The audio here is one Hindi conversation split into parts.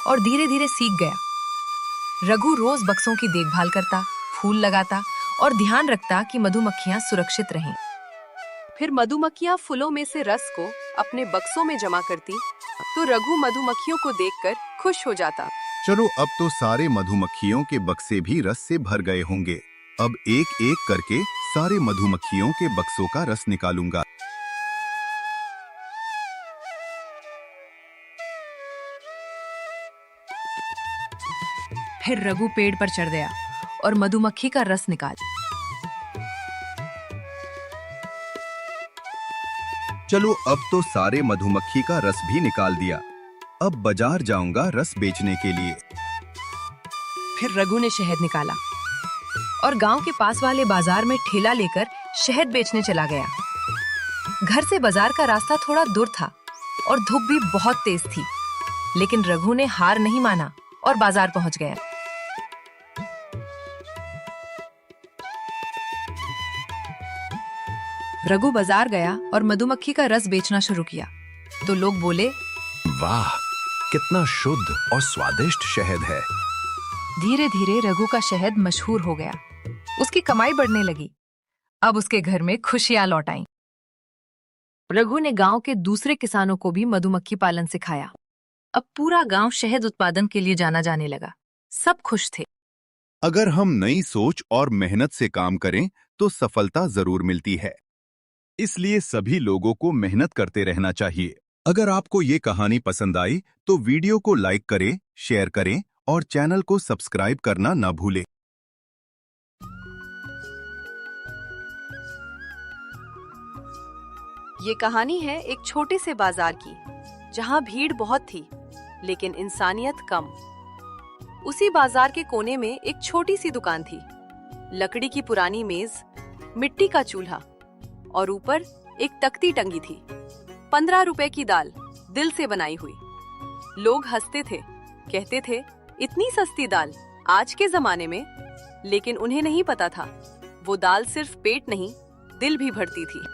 और धीरे धीरे सीख गया। रघु रोज बक्सों की देखभाल करता, फूल लगाता और ध्यान रखता कि मधुमक्खियां सुरक्षित रहें। फिर मधुमक्खियां फूलों में से रस को अपने बक्सों में जमा करती, तो रघु मधुमक्खियों को देखकर खुश हो जाता। चलो, अब तो सारे मधुमक्खियों के बक्से भी रस से भर गए होंगे। अब एक एक करके सारे मधुमक्खियों के बक्सों का रस निकालूंगा। फिर रघु पेड़ पर चढ़ गया और मधुमक्खी का रस निकाल। चलो, अब तो सारे मधुमक्खी का रस भी निकाल दिया। अब बाजार जाऊंगा रस बेचने के लिए। फिर रघु ने शहद निकाला और गांव के पास वाले बाजार में ठेला लेकर शहद बेचने चला गया। घर से बाजार का रास्ता थोड़ा दूर था और धूप भी बहुत तेज थी, लेकिन रघु ने हार नहीं माना और बाजार पहुंच गया। रघु बाजार गया और मधुमक्खी का रस बेचना शुरू किया, तो लोग बोले, वाह, कितना शुद्ध और स्वादिष्ट शहद है। धीरे धीरे रघु का शहद मशहूर हो गया। उसकी कमाई बढ़ने लगी। अब उसके घर में खुशियां लौट आईं। रघु ने गांव के दूसरे किसानों को भी मधुमक्खी पालन सिखाया। अब पूरा गांव शहद उत्पादन के लिए जाना जाने लगा। सब खुश थे। अगर हम नई सोच और मेहनत से काम करें तो सफलता जरूर मिलती है। इसलिए सभी लोगों को मेहनत करते रहना चाहिए। अगर आपको ये कहानी पसंद आई तो वीडियो को लाइक करें, शेयर करें और चैनल को सब्सक्राइब करना न भूलें। ये कहानी है एक छोटे से बाजार की, जहां भीड़ बहुत थी लेकिन इंसानियत कम। उसी बाजार के कोने में एक छोटी सी दुकान थी। लकड़ी की पुरानी मेज, मिट्टी का चूल्हा और ऊपर एक तख्ती टंगी थी। 15 रुपए की दाल, दिल से बनाई हुई। लोग हंसते थे, कहते थे, इतनी सस्ती दाल आज के जमाने में। लेकिन उन्हें नहीं पता था, वो दाल सिर्फ पेट नहीं, दिल भी भरती थी।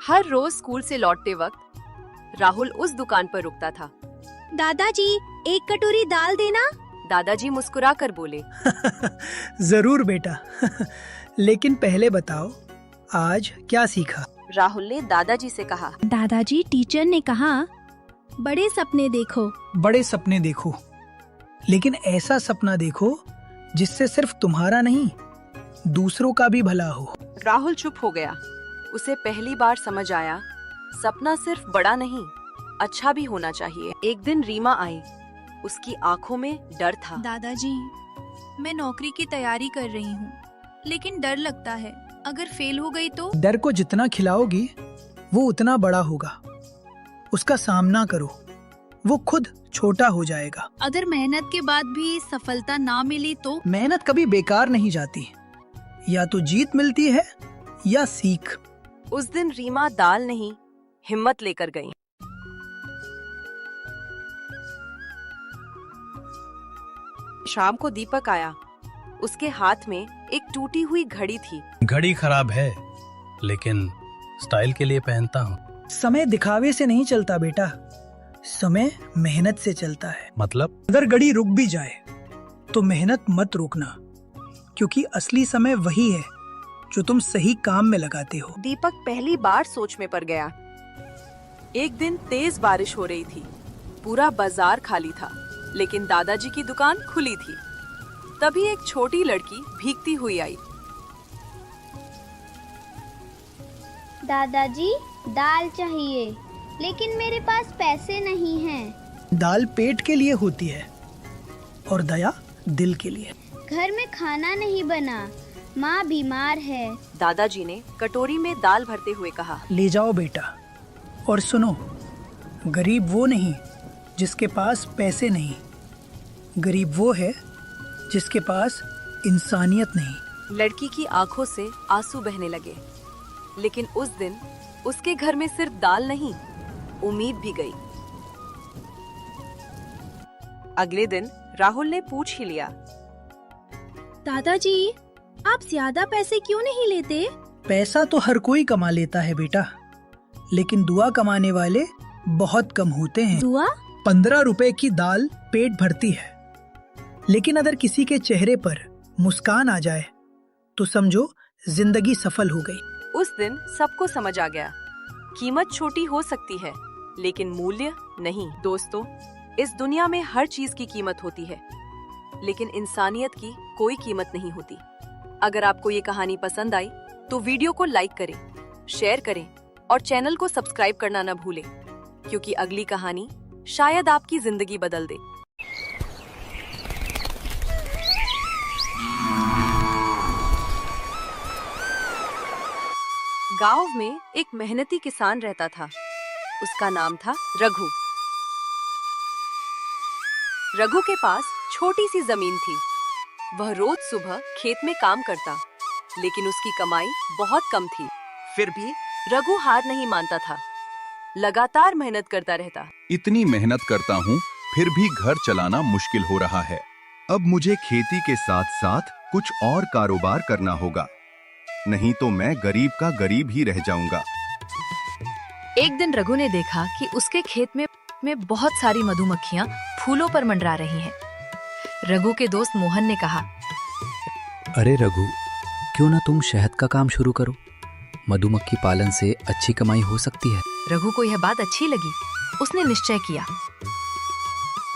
हर रोज स्कूल से लौटते वक्त राहुल उस दुकान पर रुकता था। दादाजी, एक कटोरी दाल देना। दादाजी मुस्कुरा कर बोले, जरूर बेटा। लेकिन पहले बताओ, आज क्या सीखा? राहुल ने दादाजी से कहा। दादाजी, टीचर ने कहा, बड़े सपने देखो। बड़े सपने देखो, लेकिन ऐसा सपना देखो जिससे सिर्फ तुम्हारा नहीं, दूसरों का भी भला हो। राहुल चुप हो गया। उसे पहली बार समझ आया, सपना सिर्फ बड़ा नहीं, अच्छा भी होना चाहिए। एक दिन रीमा आई। उसकी आंखों में डर था। दादाजी, मैं नौकरी की तैयारी कर रही हूँ, लेकिन डर लगता है, अगर फेल हो गई तो? डर को जितना खिलाओगी वो उतना बड़ा होगा। उसका सामना करो, वो खुद छोटा हो जाएगा। अगर मेहनत के बाद भी सफलता ना मिली तो? मेहनत कभी बेकार नहीं जाती, या तो जीत मिलती है या सीख। उस दिन रीमा दाल नहीं, हिम्मत लेकर गई। शाम को दीपक आया। उसके हाथ में एक टूटी हुई घड़ी थी। घड़ी खराब है, लेकिन स्टाइल के लिए पहनता हूँ। समय दिखावे से नहीं चलता बेटा, समय मेहनत से चलता है। मतलब? अगर घड़ी रुक भी जाए तो मेहनत मत रोकना, क्योंकि असली समय वही है जो तुम सही काम में लगाते हो। दीपक पहली बार सोच में पड़ गया। एक दिन तेज बारिश हो रही थी। पूरा बाजार खाली था, लेकिन दादाजी की दुकान खुली थी। तभी एक छोटी लड़की भीगती हुई आई। दादाजी, दाल चाहिए, लेकिन मेरे पास पैसे नहीं हैं। दाल पेट के लिए होती है और दया दिल के लिए। घर में खाना नहीं बना, माँ बीमार है। दादाजी ने कटोरी में दाल भरते हुए कहा। ले जाओ बेटा, और सुनो, गरीब वो नहीं जिसके पास पैसे नहीं, गरीब वो है जिसके पास इंसानियत नहीं। लड़की की आंखों से आंसू बहने लगे। लेकिन उस दिन उसके घर में सिर्फ दाल नहीं, उम्मीद भी गई। अगले दिन राहुल ने पूछ ही लिया। दादाजी, आप ज्यादा पैसे क्यों नहीं लेते? पैसा तो हर कोई कमा लेता है बेटा, लेकिन दुआ कमाने वाले बहुत कम होते हैं। दुआ? 15 रुपए की दाल पेट भरती है, लेकिन अगर किसी के चेहरे पर मुस्कान आ जाए तो समझो जिंदगी सफल हो गई। उस दिन सबको समझ आ गया, कीमत छोटी हो सकती है लेकिन मूल्य नहीं। दोस्तों, इस दुनिया में हर चीज की कीमत होती है, लेकिन इंसानियत की कोई कीमत नहीं होती। अगर आपको ये कहानी पसंद आई तो वीडियो को लाइक करें, शेयर करें और चैनल को सब्सक्राइब करना न भूलें, क्योंकि अगली कहानी शायद आपकी जिंदगी बदल दे। गांव में एक मेहनती किसान रहता था। उसका नाम था रघु। रघु के पास छोटी सी जमीन थी। वह रोज सुबह खेत में काम करता, लेकिन उसकी कमाई बहुत कम थी। फिर भी रघु हार नहीं मानता था, लगातार मेहनत करता रहता। इतनी मेहनत करता हूँ, फिर भी घर चलाना मुश्किल हो रहा है। अब मुझे खेती के साथ साथ कुछ और कारोबार करना होगा, नहीं तो मैं गरीब का गरीब ही रह जाऊंगा। एक दिन रघु ने देखा कि उसके खेत में बहुत सारी मधुमक्खियां फूलों पर मंडरा रही हैं। रघु के दोस्त मोहन ने कहा, अरे रघु, क्यों ना तुम शहद का काम शुरू करो? मधुमक्खी पालन से अच्छी कमाई हो सकती है। रघु को यह बात अच्छी लगी। उसने निश्चय किया।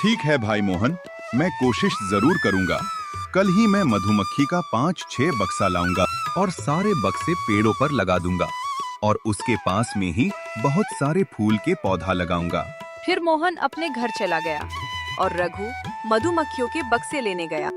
ठीक है भाई मोहन, मैं कोशिश जरूर करूंगा। कल ही मैं मधुमक्खी का 5-6 बक्सा लाऊंगा और सारे बक्से पेड़ों पर लगा दूंगा और उसके पास में ही बहुत सारे फूल के पौधा लगाऊंगा। फिर मोहन अपने घर चला गया और रघु मधुमक्खियों के बक्से लेने गया।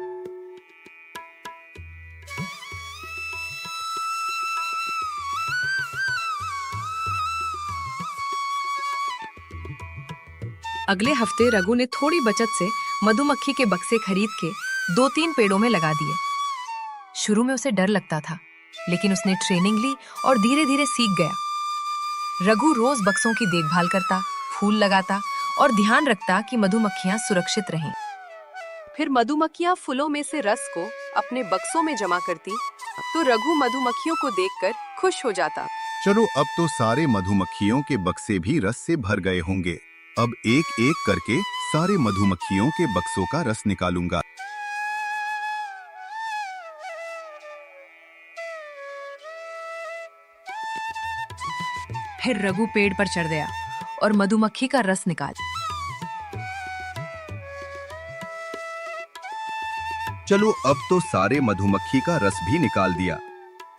अगले हफ्ते रघु ने थोड़ी बचत से मधुमक्खी के बक्से खरीद के 2-3 पेड़ों में लगा दिए। शुरू में उसे डर लगता था, लेकिन उसने ट्रेनिंग ली और धीरे धीरे सीख गया। रघु रोज बक्सों की देखभाल करता, फूल लगाता और ध्यान रखता कि मधुमक्खियां सुरक्षित रहें। फिर मधुमक्खियां फूलों में से रस को अपने बक्सों में जमा करती, तो रघु मधुमक्खियों को देखकर खुश हो जाता। चलो, अब तो सारे मधुमक्खियों के बक्से भी रस से भर गए होंगे। अब एक एक करके सारे मधुमक्खियों के बक्सों का रस निकालूंगा। फिर रघु पेड़ पर चढ़ गया और मधुमक्खी का रस निकाल। चलो, अब तो सारे मधुमक्खी का रस भी निकाल दिया।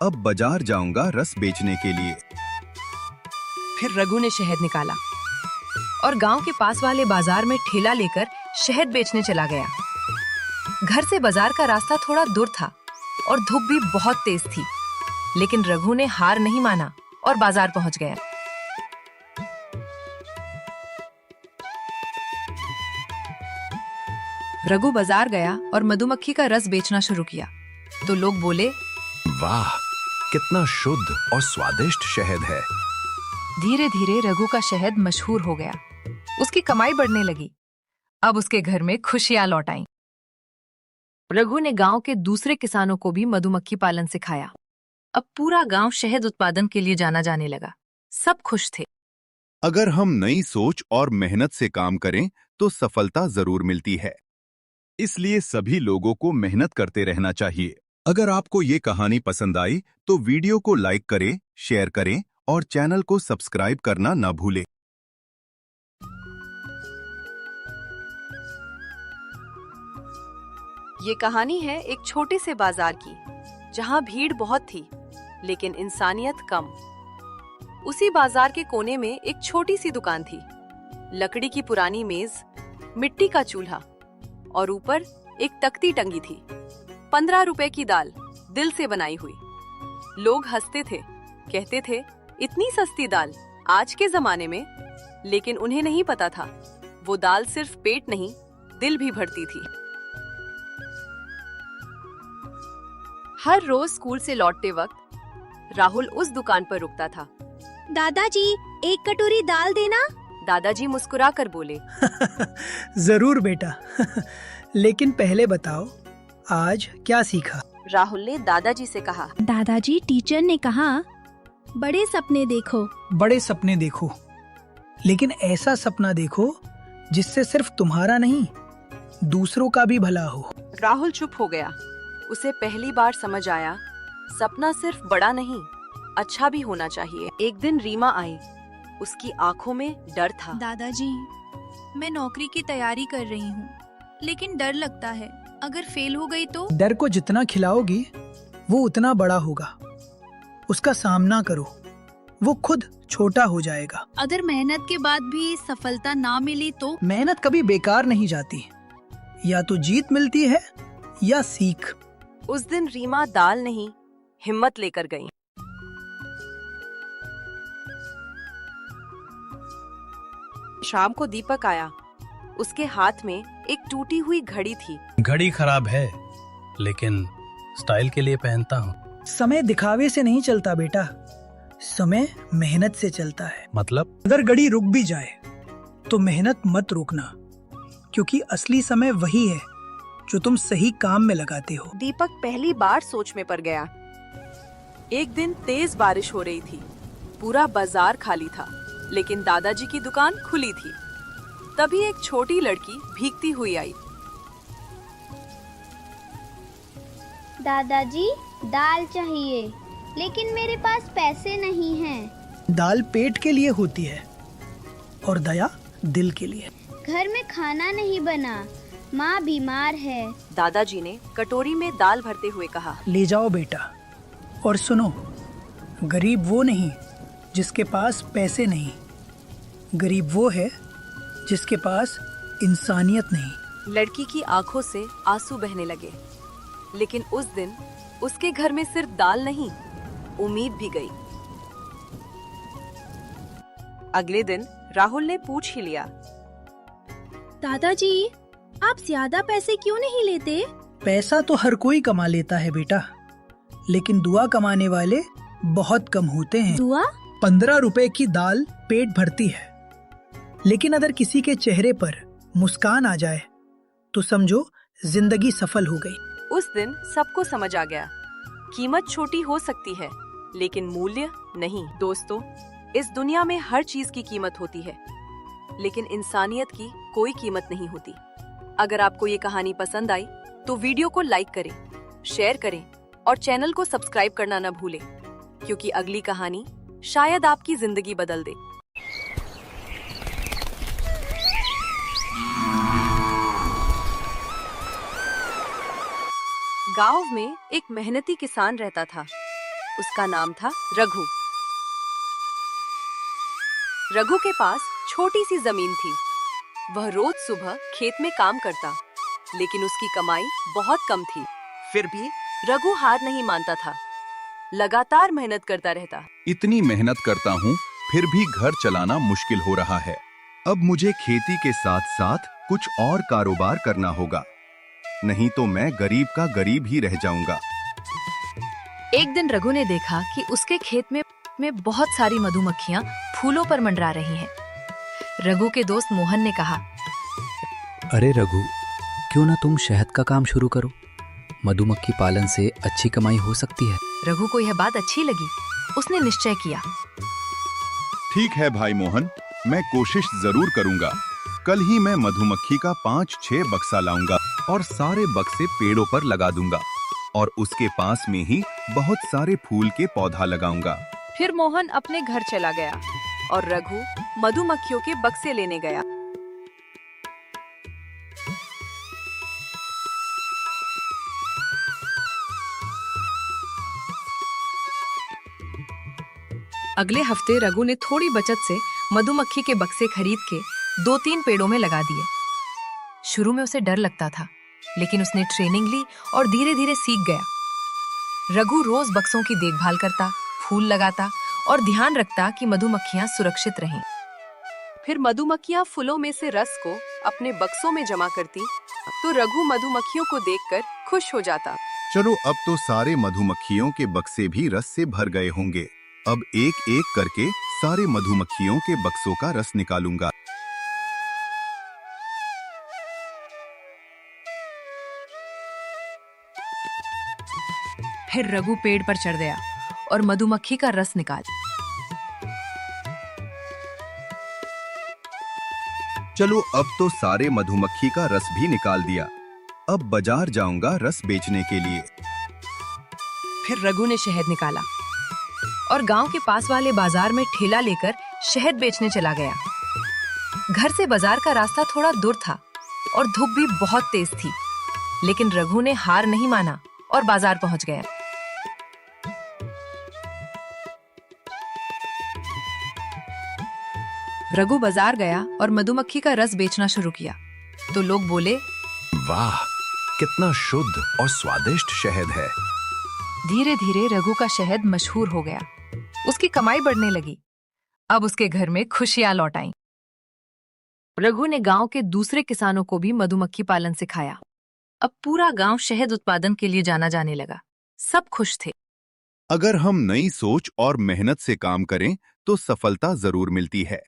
अब बाजार जाऊंगा रस बेचने के लिए। फिर रघु ने शहद निकाला और गांव के पास वाले बाजार में ठेला लेकर शहद बेचने चला गया। घर से बाजार का रास्ता थोड़ा दूर था और धूप भी बहुत तेज थी, लेकिन रघु ने हार नहीं माना और बाजार पहुंच गया। रघु बाजार गया और मधुमक्खी का रस बेचना शुरू किया, तो लोग बोले, वाह, कितना शुद्ध और स्वादिष्ट शहद है। धीरे धीरे रघु का शहद मशहूर हो गया। उसकी कमाई बढ़ने लगी। अब उसके घर में खुशियां लौट आईं। रघु ने गांव के दूसरे किसानों को भी मधुमक्खी पालन सिखाया। अब पूरा गांव शहद उत्पादन के लिए जाना जाने लगा। सब खुश थे। अगर हम नई सोच और मेहनत से काम करें तो सफलता जरूर मिलती है। इसलिए सभी लोगों को मेहनत करते रहना चाहिए। अगर आपको ये कहानी पसंद आई तो वीडियो को लाइक करें, शेयर करें और चैनल को सब्सक्राइब करना न भूलें। ये कहानी है एक छोटे से बाजार की, जहां भीड़ बहुत थी लेकिन इंसानियत कम। उसी बाजार के कोने में एक छोटी सी दुकान थी। लकड़ी की पुरानी मेज, मिट्टी का चूल्हा और ऊपर एक तख्ती टंगी थी। 15 रुपए की दाल, दिल से बनाई हुई। लोग हंसते थे, कहते थे, इतनी सस्ती दाल आज के जमाने में। लेकिन उन्हें नहीं पता था, वो दाल सिर्फ पेट नहीं, दिल भी भरती थी। हर रोज स्कूल से लौटते वक्त राहुल उस दुकान पर रुकता था। दादाजी, एक कटोरी दाल देना। दादाजी मुस्कुरा कर बोले, जरूर बेटा। लेकिन पहले बताओ, आज क्या सीखा? राहुल ने दादाजी से कहा। दादाजी, टीचर ने कहा, बड़े सपने देखो। बड़े सपने देखो। लेकिन ऐसा सपना देखो जिससे सिर्फ तुम्हारा नहीं, दूसरों का भी भला हो। राहुल चुप हो गया। उसे पहली बार समझ आया, सपना सिर्फ बड़ा नहीं, अच्छा भी होना चाहिए। एक दिन रीमा आई। उसकी आंखों में डर था। दादाजी, मैं नौकरी की तैयारी कर रही हूँ, लेकिन डर लगता है अगर फेल हो गई तो। डर को जितना खिलाओगी वो उतना बड़ा होगा। उसका सामना करो, वो खुद छोटा हो जाएगा। अगर मेहनत के बाद भी सफलता ना मिली तो? मेहनत कभी बेकार नहीं जाती, या तो जीत मिलती है या सीख। उस दिन रीमा दाल नहीं, हिम्मत लेकर गई। शाम को दीपक आया। उसके हाथ में एक टूटी हुई घड़ी थी। घड़ी खराब है, लेकिन स्टाइल के लिए पहनता हूँ। समय दिखावे से नहीं चलता बेटा, समय मेहनत से चलता है। मतलब? अगर घड़ी रुक भी जाए तो मेहनत मत रोकना, क्योंकि असली समय वही है जो तुम सही काम में लगाते हो। दीपक पहली बार सोच में पड़ गया। एक दिन तेज बारिश हो रही थी। पूरा बाजार खाली था, लेकिन दादाजी की दुकान खुली थी। तभी एक छोटी लड़की भीगती हुई आई। दादाजी, दाल चाहिए, लेकिन मेरे पास पैसे नहीं हैं। दाल पेट के लिए होती है और दया दिल के लिए। घर में खाना नहीं बना, माँ बीमार है। दादाजी ने कटोरी में दाल भरते हुए कहा। ले जाओ बेटा, और सुनो, गरीब वो नहीं जिसके पास पैसे नहीं, गरीब वो है जिसके पास इंसानियत नहीं। लड़की की आंखों से आंसू बहने लगे। लेकिन उस दिन उसके घर में सिर्फ दाल नहीं, उम्मीद भी गई। अगले दिन राहुल ने पूछ ही लिया। दादाजी, आप ज्यादा पैसे क्यों नहीं लेते? पैसा तो हर कोई कमा लेता है बेटा, लेकिन दुआ कमाने वाले बहुत कम होते हैं। दुआ? 15 रुपए की दाल पेट भरती है, लेकिन अगर किसी के चेहरे पर मुस्कान आ जाए तो समझो जिंदगी सफल हो गई। उस दिन सबको समझ आ गया, कीमत छोटी हो सकती है, लेकिन मूल्य नहीं। दोस्तों, इस दुनिया में हर चीज की कीमत होती है, लेकिन इंसानियत की कोई कीमत नहीं होती। अगर आपको ये कहानी पसंद आई तो वीडियो को लाइक करें, शेयर करें और चैनल को सब्सक्राइब करना न भूलें, क्योंकि अगली कहानी शायद आपकी जिंदगी बदल दे। गांव में एक मेहनती किसान रहता था। उसका नाम था रघु। रघु के पास छोटी सी जमीन थी। वह रोज सुबह खेत में काम करता, लेकिन उसकी कमाई बहुत कम थी। फिर भी रघु हार नहीं मानता था, लगातार मेहनत करता रहता। इतनी मेहनत करता हूँ, फिर भी घर चलाना मुश्किल हो रहा है। अब मुझे खेती के साथ साथ कुछ और कारोबार करना होगा, नहीं तो मैं गरीब का गरीब ही रह जाऊंगा। एक दिन रघु ने देखा कि उसके खेत में बहुत सारी मधुमक्खियां फूलों पर मंडरा रही हैं। रघु के दोस्त मोहन ने कहा, अरे रघु, क्यों ना तुम शहद का काम शुरू करो? मधुमक्खी पालन से अच्छी कमाई हो सकती है। रघु को यह बात अच्छी लगी। उसने निश्चय किया। ठीक है भाई मोहन, मैं कोशिश जरूर करूंगा। कल ही मैं मधुमक्खी का 5-6 बक्सा लाऊंगा और सारे बक्से पेड़ों पर लगा दूंगा, और उसके पास में ही बहुत सारे फूल के पौधा लगाऊंगा। फिर मोहन अपने घर चला गया और रघु मधुमक्खियों के बक्से लेने गया। अगले हफ्ते रघु ने थोड़ी बचत से मधुमक्खी के बक्से खरीद के 2-3 पेड़ों में लगा दिए। शुरू में उसे डर लगता था, लेकिन उसने ट्रेनिंग ली और धीरे धीरे सीख गया। रघु रोज बक्सों की देखभाल करता, फूल लगाता और ध्यान रखता कि मधुमक्खियां सुरक्षित रहें। फिर मधुमक्खियां फूलों में से रस को अपने बक्सों में जमा करती, तो रघु मधुमक्खियों को देखकर खुश हो जाता। चलो, अब तो सारे मधुमक्खियों के बक्से भी रस से भर गए होंगे। अब एक एक करके सारे मधुमक्खियों के बक्सों का रस निकालूंगा। फिर रघु पेड़ पर चढ़ गया और मधुमक्खी का रस निकाल। चलो अब तो सारे मधुमक्खी का रस भी निकाल दिया। अब बाजार जाऊंगा रस बेचने के लिए। फिर रघु ने शहद निकाला और गांव के पास वाले बाजार में ठेला लेकर शहद बेचने चला गया। घर से बाजार का रास्ता थोड़ा दूर था और धूप भी बहुत तेज थी, लेकिन रघु ने हार नहीं माना और बाजार पहुंच गया। रघु बाजार गया और मधुमक्खी का रस बेचना शुरू किया तो लोग बोले, वाह, कितना शुद्ध और स्वादिष्ट शहद है। धीरे धीरे रघु का शहद मशहूर हो गया। उसकी कमाई बढ़ने लगी। अब उसके घर में खुशियां लौट आईं। रघु ने गांव के दूसरे किसानों को भी मधुमक्खी पालन सिखाया। अब पूरा गांव शहद उत्पादन के लिए जाना जाने लगा। सब खुश थे। अगर हम नई सोच और मेहनत से काम करें तो सफलता जरूर मिलती है।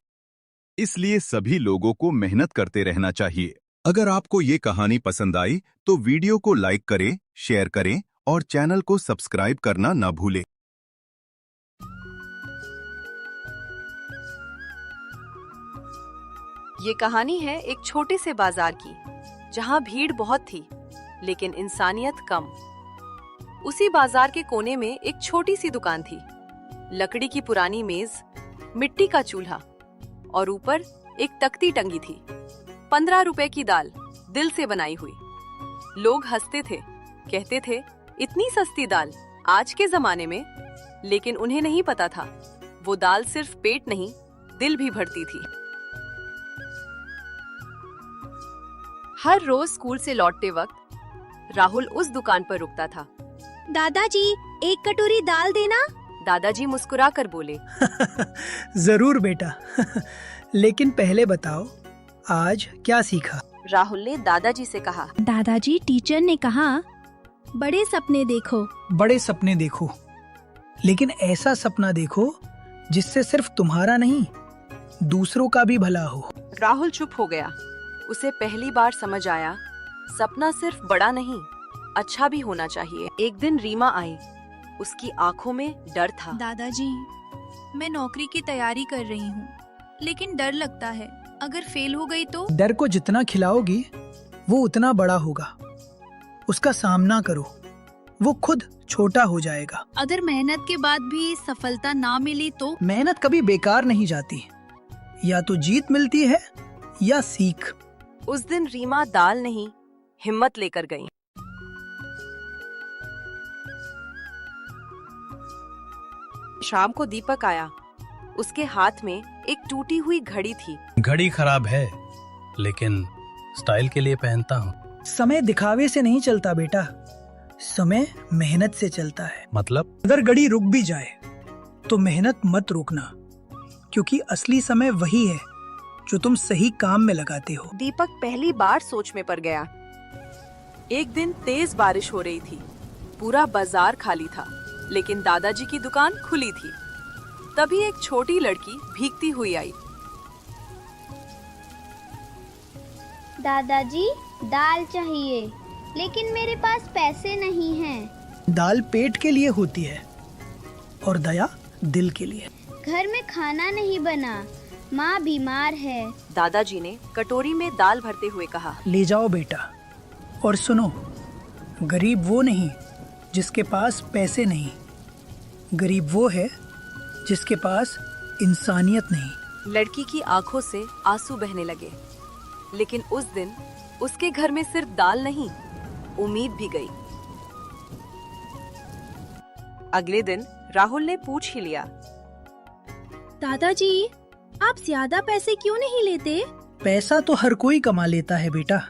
इसलिए सभी लोगों को मेहनत करते रहना चाहिए। अगर आपको ये कहानी पसंद आई तो वीडियो को लाइक करें, शेयर करें और चैनल को सब्सक्राइब करना ना भूलें। ये कहानी है एक छोटे से बाजार की, जहां भीड़ बहुत थी लेकिन इंसानियत कम। उसी बाजार के कोने में एक छोटी सी दुकान थी। लकड़ी की पुरानी मेज, मिट्टी का चूल्हा और ऊपर एक तख्ती टंगी थी। 15 रुपए की दाल, दिल से बनाई हुई। लोग हंसते थे, कहते थे, इतनी सस्ती दाल आज के जमाने में। लेकिन उन्हें नहीं पता था, वो दाल सिर्फ पेट नहीं, दिल भी भरती थी। हर रोज स्कूल से लौटते वक्त राहुल उस दुकान पर रुकता था। दादाजी, एक कटोरी दाल देना। दादाजी मुस्कुरा कर बोले, जरूर बेटा। लेकिन पहले बताओ, आज क्या सीखा? राहुल ने दादाजी से कहा। दादाजी, टीचर ने कहा बड़े सपने देखो। बड़े सपने देखो, लेकिन ऐसा सपना देखो जिससे सिर्फ तुम्हारा नहीं, दूसरों का भी भला हो। राहुल चुप हो गया। उसे पहली बार समझ आया, सपना सिर्फ बड़ा नहीं, अच्छा भी होना चाहिए। एक दिन रीमा आई। उसकी आंखों में डर था। दादाजी, मैं नौकरी की तैयारी कर रही हूँ, लेकिन डर लगता है अगर फेल हो गई तो। डर को जितना खिलाओगी वो उतना बड़ा होगा। उसका सामना करो, वो खुद छोटा हो जाएगा। अगर मेहनत के बाद भी सफलता ना मिली तो? मेहनत कभी बेकार नहीं जाती। या तो जीत मिलती है या सीख। उस दिन रीमा दाल नहीं, हिम्मत लेकर गई। शाम को दीपक आया। उसके हाथ में एक टूटी हुई घड़ी थी। घड़ी खराब है, लेकिन स्टाइल के लिए पहनता हूँ। समय दिखावे से नहीं चलता बेटा, समय मेहनत से चलता है। मतलब? अगर घड़ी रुक भी जाए तो मेहनत मत रोकना, क्योंकि असली समय वही है जो तुम सही काम में लगाते हो। दीपक पहली बार सोच में पड़ गया। एक दिन तेज बारिश हो रही थी। पूरा बाजार खाली था, लेकिन दादाजी की दुकान खुली थी। तभी एक छोटी लड़की भीगती हुई आई। दादाजी, दाल चाहिए, लेकिन मेरे पास पैसे नहीं हैं। दाल पेट के लिए होती है और दया दिल के लिए। घर में खाना नहीं बना, माँ बीमार है। दादाजी ने कटोरी में दाल भरते हुए कहा। ले जाओ बेटा। और सुनो, गरीब वो नहीं जिसके पास पैसे नहीं, गरीब वो है जिसके पास इंसानियत नहीं। लड़की की आंखों से आंसू बहने लगे। लेकिन उस दिन उसके घर में सिर्फ दाल नहीं, उम्मीद भी गई। अगले दिन राहुल ने पूछ ही लिया, दादाजी, आप ज्यादा पैसे क्यों नहीं लेते? पैसा तो हर कोई कमा लेता है बेटा,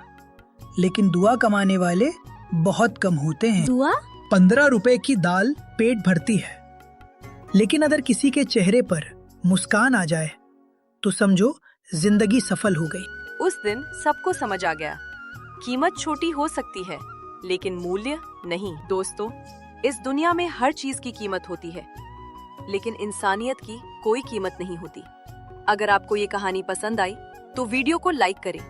लेकिन दुआ कमाने वाले बहुत कम होते हैं। दुआ? 15 रुपए की दाल पेट भरती है, लेकिन अगर किसी के चेहरे पर मुस्कान आ जाए तो समझो जिंदगी सफल हो गई। उस दिन सबको समझ आ गया, कीमत छोटी हो सकती है लेकिन मूल्य नहीं। दोस्तों, इस दुनिया में हर चीज की कीमत होती है, लेकिन इंसानियत की कोई कीमत नहीं होती। अगर आपको ये कहानी पसंद आई तो वीडियो को लाइक करें,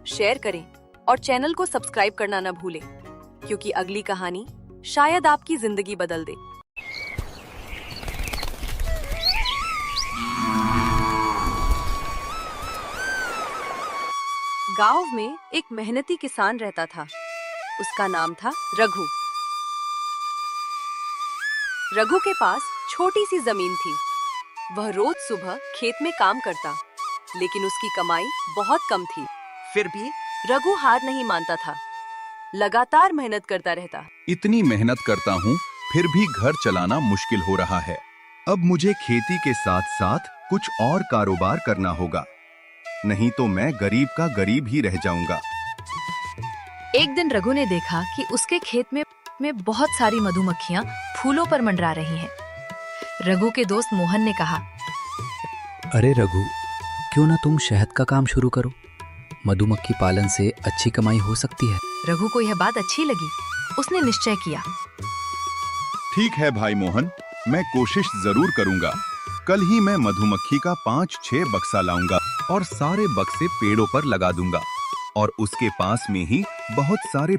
शेयर करें और चैनल को सब्सक्राइब करना न भूलें, क्योंकि अगली कहानी शायद आपकी जिंदगी बदल दे। गांव में एक मेहनती किसान रहता था। उसका नाम था रघु। रघु के पास छोटी सी जमीन थी। वह रोज सुबह खेत में काम करता, लेकिन उसकी कमाई बहुत कम थी। फिर भी रघु हार नहीं मानता था, लगातार मेहनत करता रहता। इतनी मेहनत करता हूँ, फिर भी घर चलाना मुश्किल हो रहा है। अब मुझे खेती के साथ साथ कुछ और कारोबार करना होगा, नहीं तो मैं गरीब का गरीब ही रह जाऊंगा। एक दिन रघु ने देखा कि उसके खेत में बहुत सारी मधुमक्खियां फूलों पर मंडरा रही हैं। रघु के दोस्त मोहन ने कहा, अरे रघु, क्यों ना तुम शहद का काम शुरू करो। मधुमक्खी पालन से अच्छी कमाई हो सकती है। रघु को यह बात अच्छी लगी। उसने निश्चय किया। ठीक है भाई मोहन, मैं कोशिश जरूर करूंगा। कल ही मैं मधुमक्खी का 5-6 बक्सा लाऊंगा और सारे बक्से पेड़ों पर लगा दूंगा, और उसके पास में ही बहुत सारे